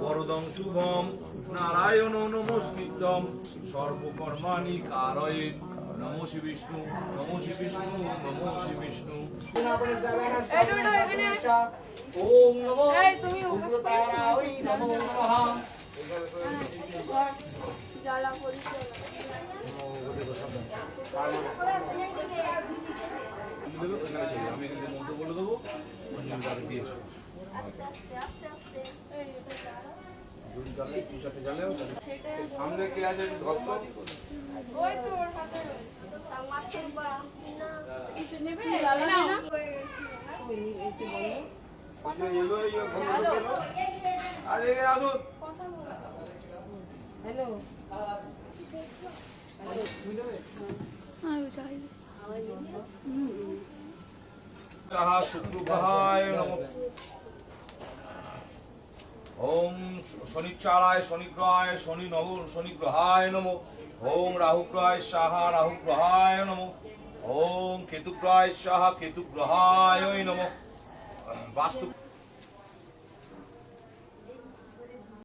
বরদং শুভম নারায়ণ নমস্কৃতম সর্বকর্মাণি কারয়েৎ। নমো শ্রী বিষ্ণু, নমো শ্রী বিষ্ণু, নমো শ্রী বিষ্ণু। ওম নমো উগ্রতারায় নমো নমঃ। আমি এখানে মন্ত্র বলে দেবো, অঞ্জলি দিয়েছো সামনে কে আছে ভক্ত? ওই তো ওর হাতে নেবে হ্যালো শুক্রগ্রহায় নমঃ। ওম শনিচারায় শনিগ্রহায় শনিগ্রহায় নমঃ। ওম রাহুগ্রহায় সাহা রাহুগ্রহায় নমঃ। ওম কেতুগ্রহায় সাহা কেতুগ্রহায় নমঃ। বাস্তু